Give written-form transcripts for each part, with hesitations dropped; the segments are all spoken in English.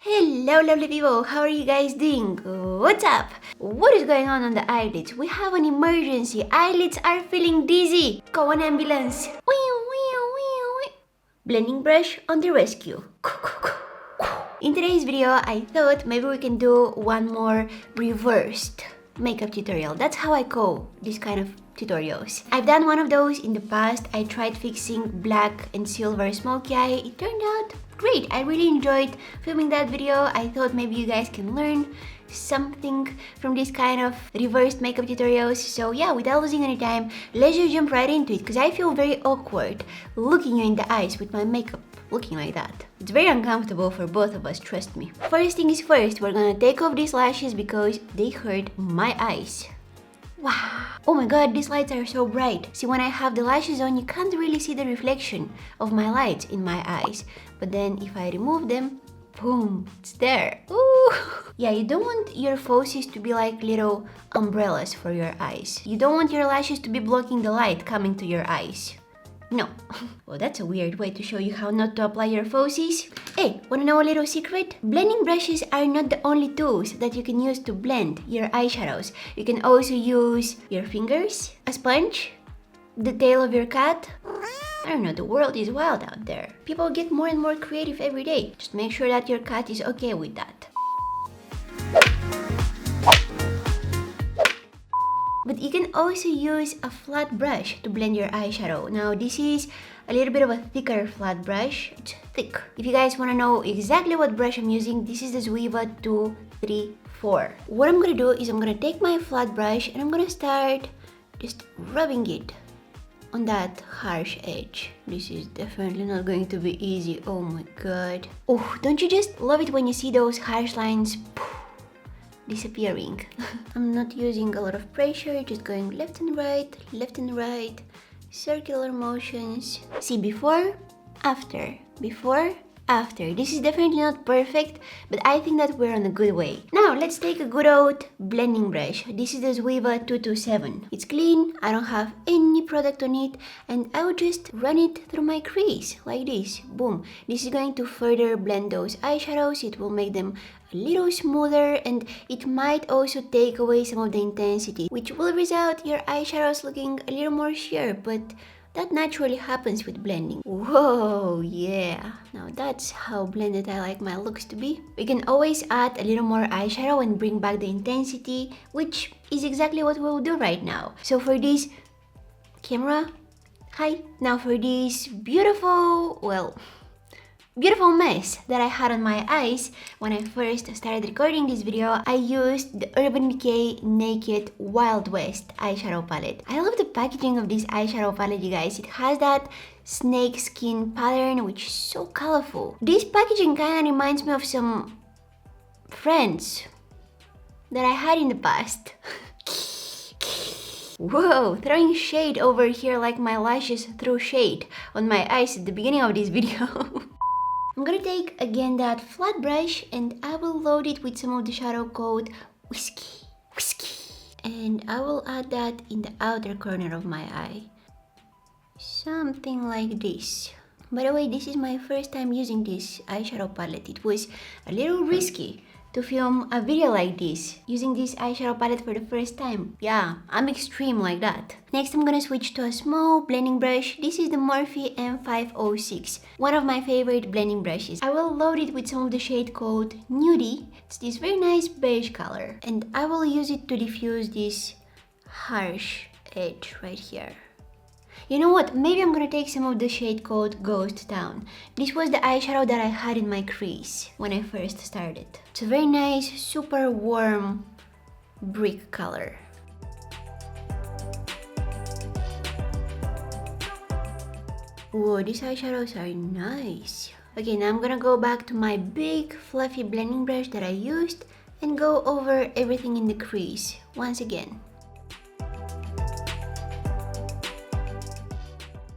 Hello lovely people, how are you guys doing? What's up? What is going on the eyelids? We have an emergency. Eyelids are feeling dizzy. Call an ambulance. Blending brush on the rescue. In today's video, I thought maybe we can do one more reversed makeup tutorial. That's how I call this kind of tutorials. I've done one of those in the past. I tried fixing black and silver smoky eye. It turned out great. I really enjoyed filming that video. I thought maybe you guys can learn something from this kind of reversed makeup tutorials. So yeah, without losing any time, let's just jump right into it, because I feel very awkward looking you in the eyes with my makeup looking like that. It's very uncomfortable for both of us, trust me. First thing is first, we're gonna take off these lashes because they hurt my eyes. Wow! Oh my god, these lights are so bright. See, when I have the lashes on, you can't really see the reflection of my lights in my eyes. But then if I remove them, boom, it's there. Ooh! Yeah, you don't want your falsies to be like little umbrellas for your eyes. You don't want your lashes to be blocking the light coming to your eyes. No. Well, that's a weird way to show you how not to apply your falsies. Hey, wanna know a little secret? Blending brushes are not the only tools that you can use to blend your eyeshadows. You can also use your fingers, a sponge, the tail of your cat. I don't know, the world is wild out there. People get more and more creative every day. Just make sure that your cat is okay with that. But you can also use a flat brush to blend your eyeshadow. Now this is a little bit of a thicker flat brush. It's thick. If you guys want to know exactly what brush I'm using, this is the Zwiva 234. What I'm going to do is I'm going to take my flat brush and I'm going to start just rubbing it on that harsh edge. This is definitely not going to be easy. Oh my god. Oh, don't you just love it when you see those harsh lines disappearing? I'm not using a lot of pressure, just going left and right, circular motions. See, before, after, before, after. This is definitely not perfect, but I think that we're on a good way. Now, let's take a good old blending brush. This is the Zwiva 227. It's clean, I don't have any product on it, and I will just run it through my crease, like this. Boom. This is going to further blend those eyeshadows. It will make them a little smoother, and it might also take away some of the intensity, which will result your eyeshadows looking a little more sheer, but that naturally happens with blending. Whoa, yeah. Now that's how blended I like my looks to be. We can always add a little more eyeshadow and bring back the intensity, which is exactly what we'll do right now. So for this camera, hi. Now for this beautiful mess that I had on my eyes when I first started recording this video, I used the Urban Decay Naked Wild West eyeshadow palette. I love the packaging of this eyeshadow palette, you guys. It has that snake skin pattern, which is so colorful. This packaging kind of reminds me of some friends that I had in the past. Whoa, throwing shade over here like my lashes threw shade on my eyes at the beginning of this video. I'm gonna take again that flat brush and I will load it with some of the shadow called Whiskey. And I will add that in the outer corner of my eye. Something like this. By the way, this is my first time using this eyeshadow palette. It was a little risky to film a video like this, using this eyeshadow palette for the first time. Yeah, I'm extreme like that. Next, I'm gonna switch to a small blending brush. This is the Morphe M506, one of my favorite blending brushes. I will load it with some of the shade called Nudie. It's this very nice beige color, and I will use it to diffuse this harsh edge right here. You know what, maybe I'm gonna take some of the shade called Ghost Town. This was the eyeshadow that I had in my crease when I first started. It's a very nice, super warm brick color. Whoa, these eyeshadows are nice. Okay, now I'm gonna go back to my big fluffy blending brush that I used and go over everything in the crease once again.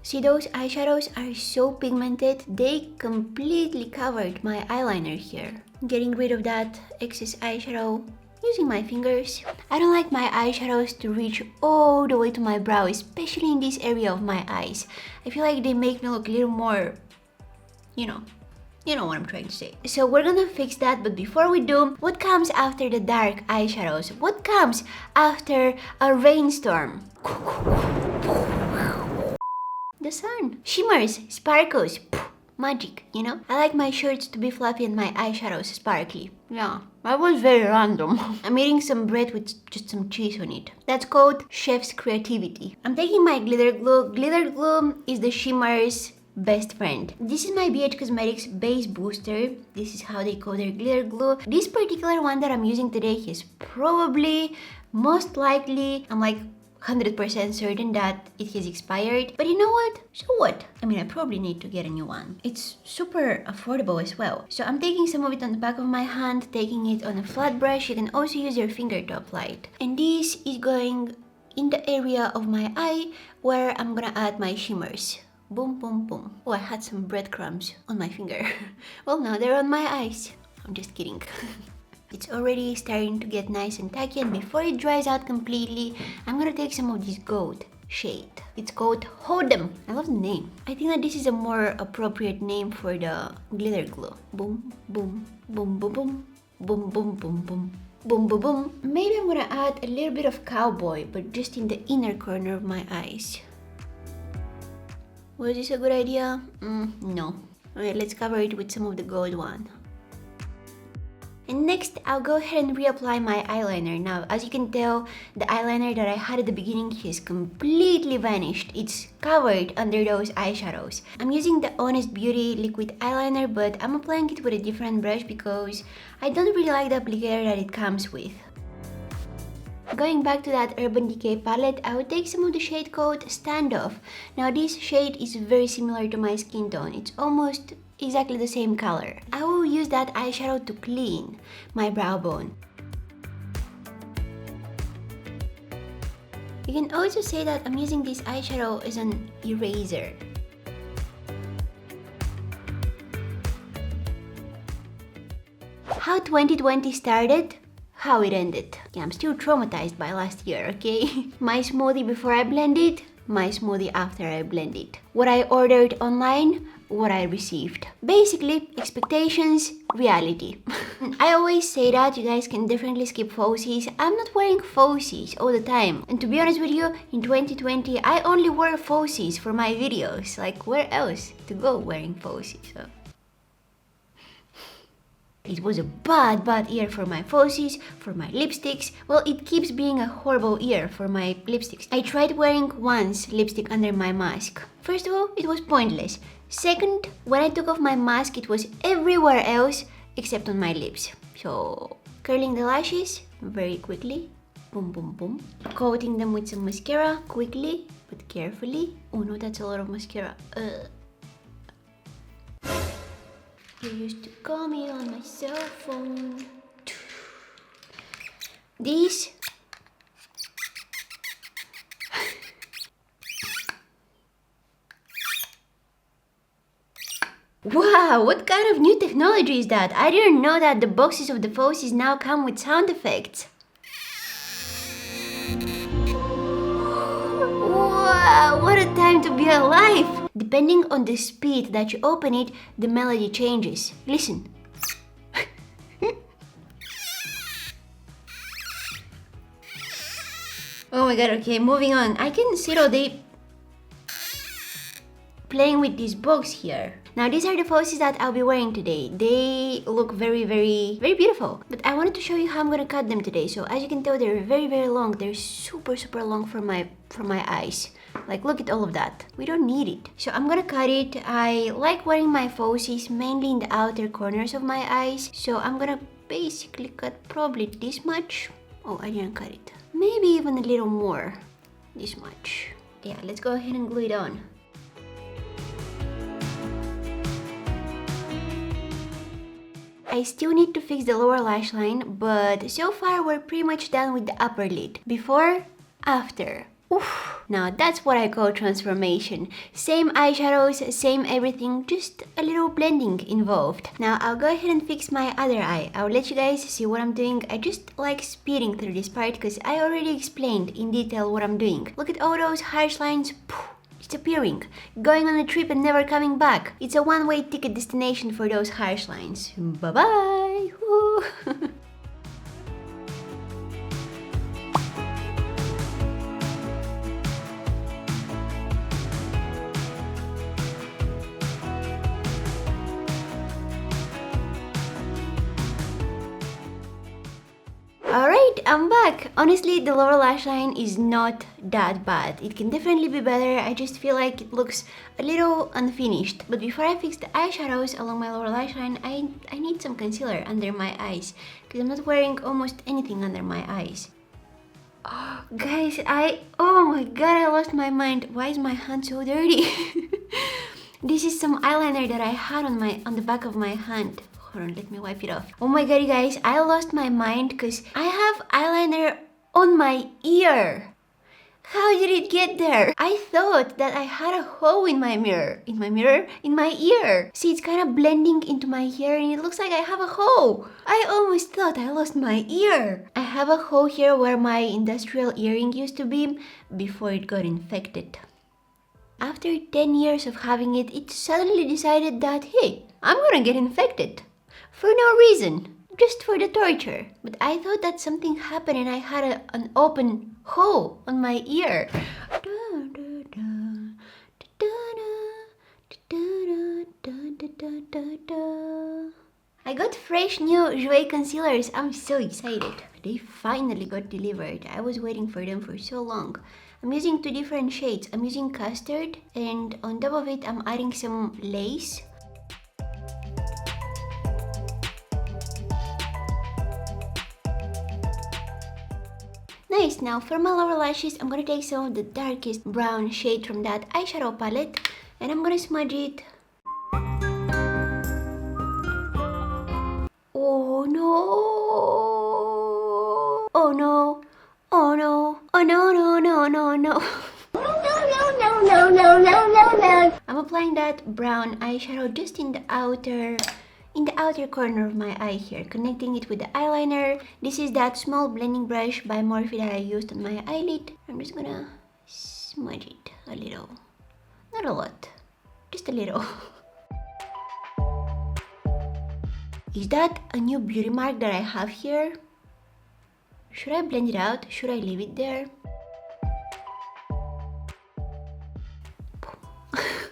See, those eyeshadows are so pigmented, they completely covered my eyeliner here. Getting rid of that excess eyeshadow using my fingers. I don't like my eyeshadows to reach all the way to my brow, especially in this area of my eyes. I feel like they make me look a little more, you know, You know what I'm trying to say. So we're gonna fix that, but before we do, what comes after the dark eyeshadows? What comes after a rainstorm? The sun. Shimmers, sparkles, magic, you know? I like my shirts to be fluffy and my eyeshadows sparkly. Yeah, that was very random. I'm eating some bread with just some cheese on it. That's called chef's creativity. I'm taking my glitter glue. Glitter glue is the shimmer's best friend. This is my BH Cosmetics base booster. This is how they call their glitter glue. This particular one that I'm using today is probably, most likely, I'm like 100% certain that it has expired. But you know what? So what? I mean, I probably need to get a new one. It's super affordable as well. So I'm taking some of it on the back of my hand, taking it on a flat brush. You can also use your finger to apply it. And this is going in the area of my eye where I'm gonna add my shimmers. Boom, boom, boom. Oh, I had some breadcrumbs on my finger. Well, now they're on my eyes. I'm just kidding. It's already starting to get nice and tacky, and before it dries out completely, I'm gonna take some of this gold shade. It's called Hodem. I love the name. I think that this is a more appropriate name for the glitter glue. Boom, boom, boom, boom, boom, boom, boom, boom, boom. Boom, boom, boom. Maybe I'm gonna add a little bit of cowboy, but just in the inner corner of my eyes. Was this a good idea? No. Alright, let's cover it with some of the gold one. And next, I'll go ahead and reapply my eyeliner. Now, as you can tell, the eyeliner that I had at the beginning has completely vanished. It's covered under those eyeshadows. I'm using the Honest Beauty liquid eyeliner, but I'm applying it with a different brush because I don't really like the applicator that it comes with. Going back to that Urban Decay palette, I would take some of the shade called Standoff. Now this shade is very similar to my skin tone. It's almost exactly the same color. I will use that eyeshadow to clean my brow bone. You can also say that I'm using this eyeshadow as an eraser. How 2020 started? How it ended. Yeah, I'm still traumatized by last year, okay? My smoothie before I blended, my smoothie after I blended. What I ordered online, what I received. Basically, expectations, reality. I always say that you guys can definitely skip falsies. I'm not wearing falsies all the time. And to be honest with you, in 2020, I only wear falsies for my videos. Like, where else to go wearing falsies? So. It was a bad year for my falsies, for my lipsticks. Well, it keeps being a horrible year for my lipsticks. I tried wearing once lipstick under my mask. First of all, it was pointless. Second, when I took off my mask, it was everywhere else except on my lips. So, curling the lashes very quickly. Boom, boom, boom. Coating them with some mascara quickly, but carefully. Oh no, that's a lot of mascara. You used to call me on my cell phone. These Wow, what kind of new technology is that? I didn't know that the boxes of the falsies now come with sound effects. Wow, what a time to be alive! Depending on the speed that you open it, the melody changes. Listen. Oh my god, okay, moving on. I can sit all day playing with this box here. Now these are the falsies that I'll be wearing today. They look very beautiful. But I wanted to show you how I'm gonna cut them today. So as you can tell, they're very long. They're super long for my eyes. Like, look at all of that. We don't need it. So I'm gonna cut it. I like wearing my falsies mainly in the outer corners of my eyes. So I'm gonna basically cut probably this much. Oh, I didn't cut it. Maybe even a little more. This much. Yeah, let's go ahead and glue it on. I still need to fix the lower lash line, but so far we're pretty much done with the upper lid. Before, after. Oof. Now that's what I call transformation. Same eyeshadows, same everything, just a little blending involved. Now I'll go ahead and fix my other eye. I'll let you guys see what I'm doing. I just like speeding through this part because I already explained in detail what I'm doing. Look at all those harsh lines. disappearing, going on a trip and never coming back. It's a one-way ticket destination for those harsh lines. Bye-bye! Alright, I'm back! Honestly, the lower lash line is not that bad. It can definitely be better. I just feel like it looks a little unfinished. But before I fix the eyeshadows along my lower lash line, I need some concealer under my eyes, because I'm not wearing almost anything under my eyes. Oh, guys, oh my god, I lost my mind. Why is my hand so dirty? This is some eyeliner that I had on the back of my hand. Hold on, let me wipe it off. Oh my god, you guys, I lost my mind because I have eyeliner on my ear. How did it get there? I thought that I had a hole in my mirror. In my ear. See, it's kind of blending into my hair and it looks like I have a hole. I almost thought I lost my ear. I have a hole here where my industrial earring used to be before it got infected. After 10 years of having it, it suddenly decided that, hey, I'm gonna get infected. For no reason, just for the torture. But I thought that something happened and I had an open hole on my ear. I got fresh new Yayy concealers. I'm so excited. They finally got delivered. I was waiting for them for so long. I'm using two different shades. I'm using custard and on top of it I'm adding some lace. Nice, now for my lower lashes, I'm gonna take some of the darkest brown shade from that eyeshadow palette and I'm gonna smudge it. Oh no! Oh no! Oh no! Oh no no no no no! No. I'm applying that brown eyeshadow just in the outer corner of my eye here, connecting it with the eyeliner. This is that small blending brush by Morphe that I used on my eyelid. I'm just gonna smudge it a little. Not a lot, just a little. Is that a new beauty mark that I have here? Should I blend it out? Should I leave it there?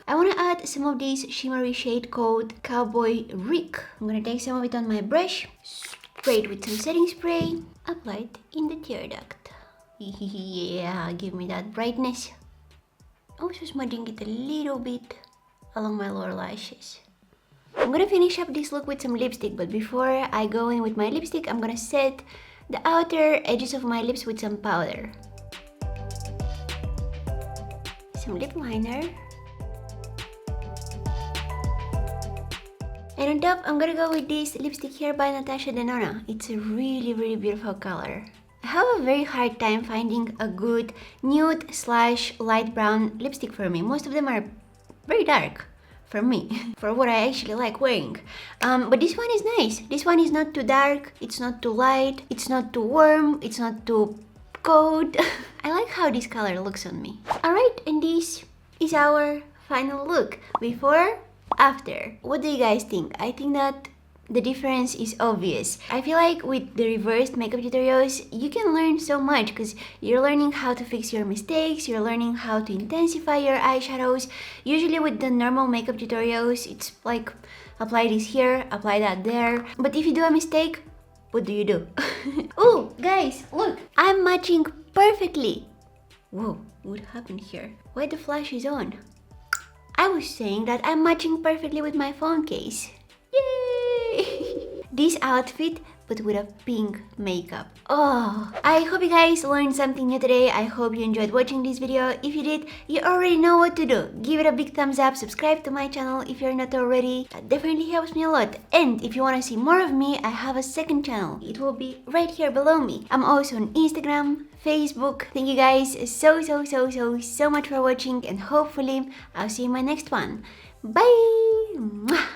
I want to add some of this shimmery shade called Cowboy Rick. I'm going to take some of it on my brush, spray it with some setting spray, apply it in the tear duct. Yeah, give me that brightness. Also smudging it a little bit along my lower lashes. I'm going to finish up this look with some lipstick, but before I go in with my lipstick, I'm going to set the outer edges of my lips with some powder. Some lip liner. And on top, I'm gonna go with this lipstick here by Natasha Denona. It's a really, really beautiful color. I have a very hard time finding a good nude/light brown lipstick for me. Most of them are very dark for me, for what I actually like wearing. But this one is nice. This one is not too dark, it's not too light, it's not too warm, it's not too cold. I like how this color looks on me. Alright, and this is our final look. Before, after. What do you guys think? I think that the difference is obvious. I feel like with the reversed makeup tutorials, you can learn so much because you're learning how to fix your mistakes, you're learning how to intensify your eyeshadows. Usually with the normal makeup tutorials, it's like apply this here, apply that there. But if you do a mistake, what do you do? Oh, guys, look! I'm matching perfectly! Whoa, what happened here? Why the flash is on? I was saying that I'm matching perfectly with my phone case. Yay! This outfit, but with a pink makeup. Oh, I hope you guys learned something new today. I hope you enjoyed watching this video. If you did, you already know what to do. Give it a big thumbs up, subscribe to my channel if you're not already. That definitely helps me a lot. And if you want to see more of me, I have a second channel. It will be right here below me. I'm also on Instagram, Facebook. Thank you guys so much for watching, and hopefully I'll see you in my next one. Bye!